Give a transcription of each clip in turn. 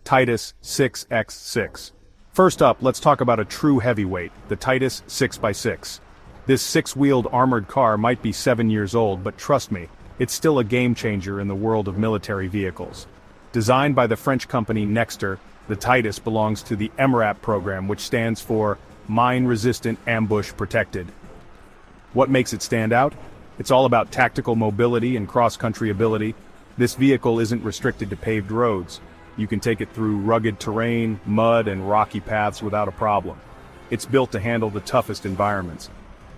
Titus 6x6. First up, let's talk about a true heavyweight, the Titus 6x6. This six-wheeled armored car might be 7 years old, but trust me, it's still a game-changer in the world of military vehicles. Designed by the French company Nexter, the Titus belongs to the MRAP program, which stands for Mine-Resistant Ambush Protected. What makes it stand out? It's all about tactical mobility and cross-country ability. This vehicle isn't restricted to paved roads. You can take it through rugged terrain, mud, and rocky paths without a problem. It's built to handle the toughest environments.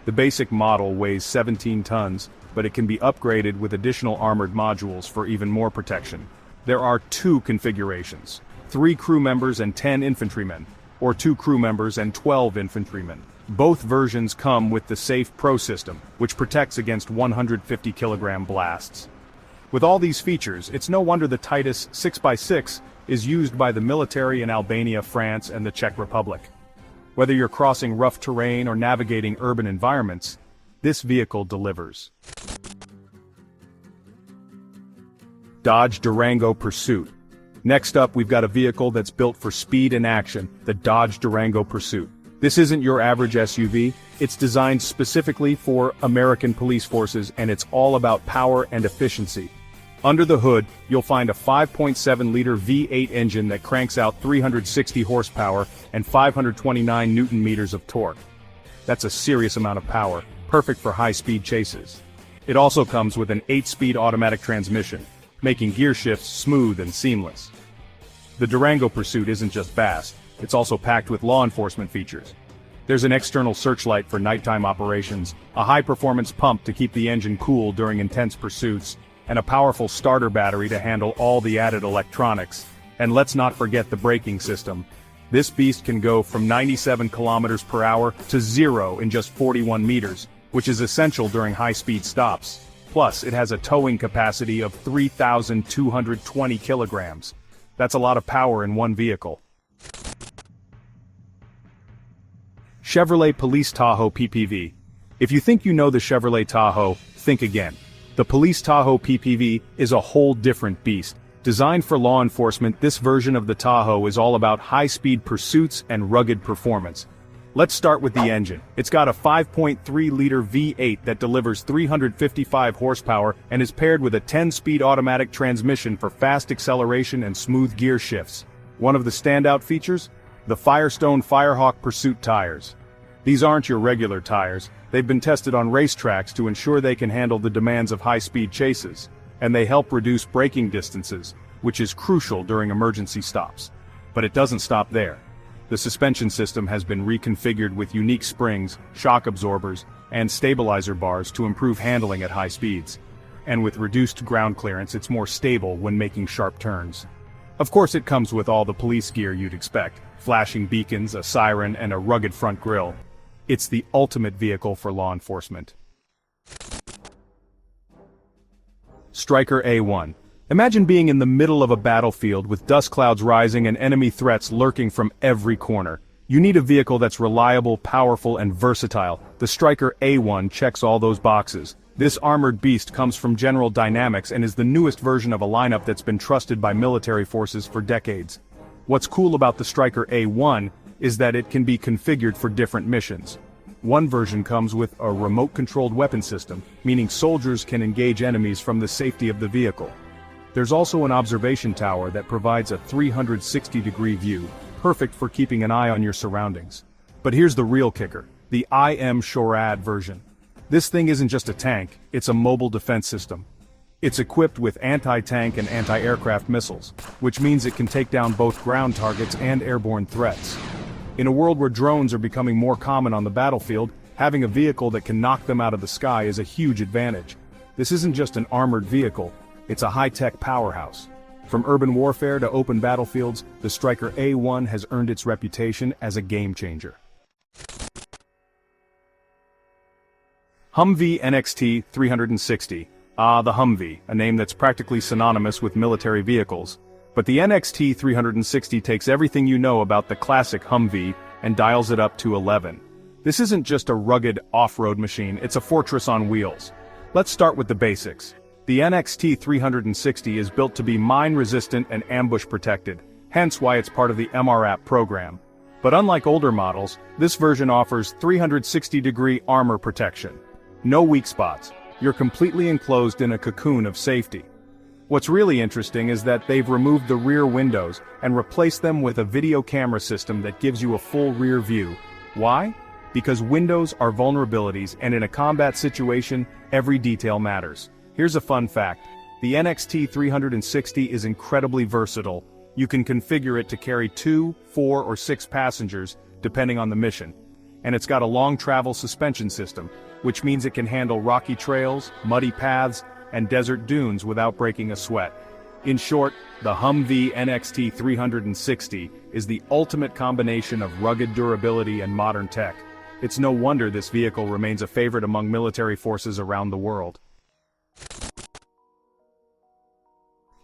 The basic model weighs 17 tons, but it can be upgraded with additional armored modules for even more protection. There are 2 configurations, 3 crew members and 10 infantrymen, or 2 crew members and 12 infantrymen. Both versions come with the Safe Pro system, which protects against 150-kilogram blasts. With all these features, it's no wonder the Titus 6x6 is used by the military in Albania, France, and the Czech Republic. Whether you're crossing rough terrain or navigating urban environments, this vehicle delivers. Dodge Durango Pursuit. Next up, we've got a vehicle that's built for speed and action, the Dodge Durango Pursuit. This isn't your average SUV, it's designed specifically for American police forces, and it's all about power and efficiency. Under the hood, you'll find a 5.7-liter V8 engine that cranks out 360 horsepower and 529 newton-meters of torque. That's a serious amount of power, perfect for high-speed chases. It also comes with an 8-speed automatic transmission, making gear shifts smooth and seamless. The Durango Pursuit isn't just fast, it's also packed with law enforcement features. There's an external searchlight for nighttime operations, a high-performance pump to keep the engine cool during intense pursuits, and a powerful starter battery to handle all the added electronics. And let's not forget the braking system. This beast can go from 97 kilometers per hour to 0 in just 41 meters, which is essential during high-speed stops. Plus, it has a towing capacity of 3,220 kilograms. That's a lot of power in one vehicle. Chevrolet Police Tahoe PPV. If you think you know the Chevrolet Tahoe, think again. The Police Tahoe PPV is a whole different beast. Designed for law enforcement, this version of the Tahoe is all about high-speed pursuits and rugged performance. Let's start with the engine. It's got a 5.3-liter V8 that delivers 355 horsepower and is paired with a 10-speed automatic transmission for fast acceleration and smooth gear shifts. One of the standout features? The Firestone Firehawk Pursuit tires. These aren't your regular tires. They've been tested on racetracks to ensure they can handle the demands of high-speed chases, and they help reduce braking distances, which is crucial during emergency stops. But it doesn't stop there. The suspension system has been reconfigured with unique springs, shock absorbers, and stabilizer bars to improve handling at high speeds. And with reduced ground clearance, it's more stable when making sharp turns. Of course, it comes with all the police gear you'd expect: flashing beacons, a siren, and a rugged front grille. It's the ultimate vehicle for law enforcement. Stryker A1. Imagine being in the middle of a battlefield with dust clouds rising and enemy threats lurking from every corner. You need a vehicle that's reliable, powerful, and versatile. The Stryker A1 checks all those boxes. This armored beast comes from General Dynamics and is the newest version of a lineup that's been trusted by military forces for decades. What's cool about the Stryker A1 is that it can be configured for different missions. One version comes with a remote-controlled weapon system, meaning soldiers can engage enemies from the safety of the vehicle. There's also an observation tower that provides a 360-degree view, perfect for keeping an eye on your surroundings. But here's the real kicker, the IM Shorad version. This thing isn't just a tank, it's a mobile defense system. It's equipped with anti-tank and anti-aircraft missiles, which means it can take down both ground targets and airborne threats. In a world where drones are becoming more common on the battlefield, having a vehicle that can knock them out of the sky is a huge advantage. This isn't just an armored vehicle, it's a high-tech powerhouse. From urban warfare to open battlefields, the Stryker A1 has earned its reputation as a game-changer. HUMVEE NXT 360. Ah, the HUMVEE, a name that's practically synonymous with military vehicles. But the NXT 360 takes everything you know about the classic HUMVEE and dials it up to 11. This isn't just a rugged off-road machine, it's a fortress on wheels. Let's start with the basics. The NXT 360 is built to be mine-resistant and ambush-protected, hence why it's part of the MRAP program. But unlike older models, this version offers 360-degree armor protection. No weak spots. You're completely enclosed in a cocoon of safety. What's really interesting is that they've removed the rear windows and replaced them with a video camera system that gives you a full rear view. Why? Because windows are vulnerabilities, and in a combat situation, every detail matters. Here's a fun fact. The NXT 360 is incredibly versatile. You can configure it to carry 2, 4, or 6 passengers, depending on the mission. And it's got a long travel suspension system, which means it can handle rocky trails, muddy paths, and desert dunes without breaking a sweat. In short, the HUMVEE NXT 360 is the ultimate combination of rugged durability and modern tech. It's no wonder this vehicle remains a favorite among military forces around the world.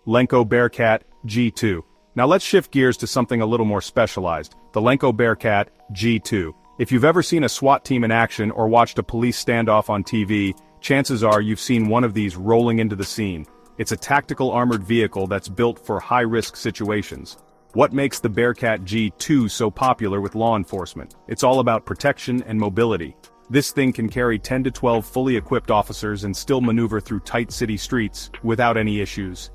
Lenco BearCat G2. Now let's shift gears to something a little more specialized, the Lenco BearCat G2. If you've ever seen a SWAT team in action or watched a police standoff on TV, chances are you've seen one of these rolling into the scene. It's a tactical armored vehicle that's built for high-risk situations. What makes the BearCat G2 so popular with law enforcement? It's all about protection and mobility. This thing can carry 10 to 12 fully equipped officers and still maneuver through tight city streets without any issues.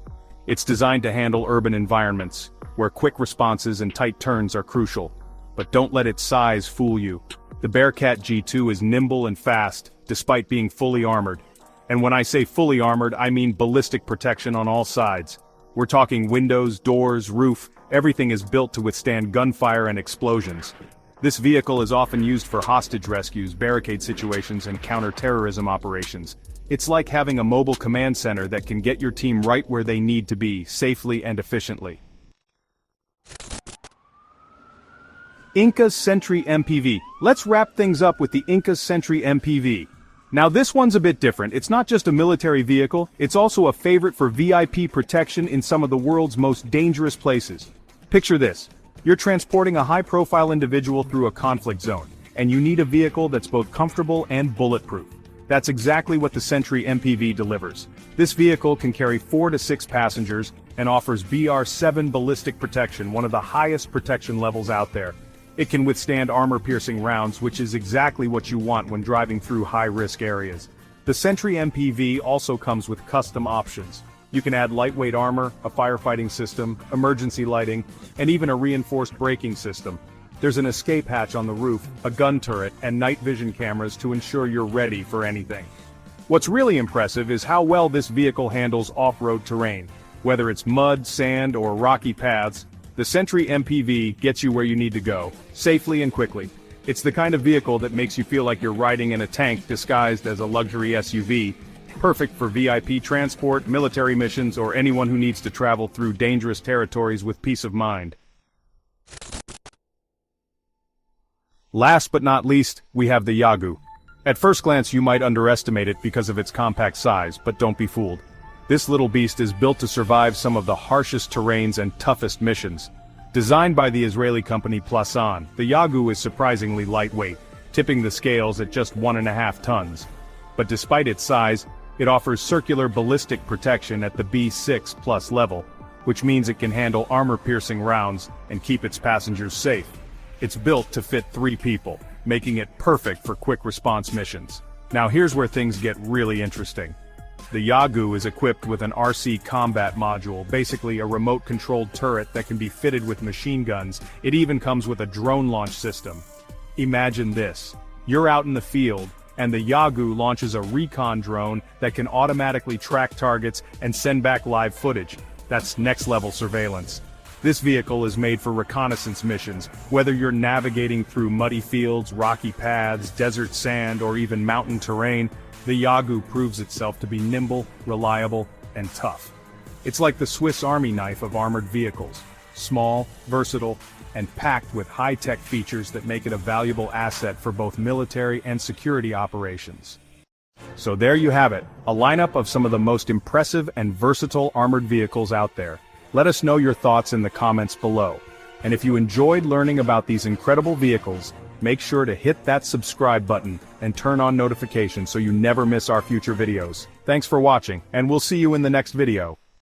It's designed to handle urban environments, where quick responses and tight turns are crucial. But don't let its size fool you. The BearCat G2 is nimble and fast, despite being fully armored. And when I say fully armored, I mean ballistic protection on all sides. We're talking windows, doors, roof, everything is built to withstand gunfire and explosions. This vehicle is often used for hostage rescues, barricade situations, and counter-terrorism operations. It's like having a mobile command center that can get your team right where they need to be, safely and efficiently. Inkas Sentry MPV. Let's wrap things up with the Inkas Sentry MPV. Now this one's a bit different. It's not just a military vehicle, it's also a favorite for VIP protection in some of the world's most dangerous places. Picture this. You're transporting a high-profile individual through a conflict zone, and you need a vehicle that's both comfortable and bulletproof. That's exactly what the Sentry MPV delivers. This vehicle can carry 4 to 6 passengers and offers BR7 ballistic protection, one of the highest protection levels out there. It can withstand armor-piercing rounds, which is exactly what you want when driving through high-risk areas. The Sentry MPV also comes with custom options. You can add lightweight armor, a firefighting system, emergency lighting, and even a reinforced braking system. There's an escape hatch on the roof, a gun turret, and night vision cameras to ensure you're ready for anything. What's really impressive is how well this vehicle handles off-road terrain. Whether it's mud, sand, or rocky paths, the Sentry MPV gets you where you need to go, safely and quickly. It's the kind of vehicle that makes you feel like you're riding in a tank disguised as a luxury SUV, perfect for VIP transport, military missions, or anyone who needs to travel through dangerous territories with peace of mind. Last but not least, we have the Yagu. At first glance you might underestimate it because of its compact size, but don't be fooled. This little beast is built to survive some of the harshest terrains and toughest missions. Designed by the Israeli company Plasan, the Yagu is surprisingly lightweight, tipping the scales at just 1.5 tons. But despite its size, it offers circular ballistic protection at the B6 plus level, which means it can handle armor-piercing rounds and keep its passengers safe. It's built to fit 3 people, making it perfect for quick response missions. Now here's where things get really interesting. The Yagu is equipped with an RC combat module, basically a remote-controlled turret that can be fitted with machine guns. It even comes with a drone launch system. Imagine this. You're out in the field, and the Yagu launches a recon drone that can automatically track targets and send back live footage. That's next-level surveillance. This vehicle is made for reconnaissance missions, whether you're navigating through muddy fields, rocky paths, desert sand, or even mountain terrain. The Yagu proves itself to be nimble, reliable, and tough. It's like the Swiss Army knife of armored vehicles. Small, versatile, and packed with high-tech features that make it a valuable asset for both military and security operations. So there you have it, a lineup of some of the most impressive and versatile armored vehicles out there. Let us know your thoughts in the comments below. And if you enjoyed learning about these incredible vehicles, make sure to hit that subscribe button and turn on notifications so you never miss our future videos. Thanks for watching, and we'll see you in the next video.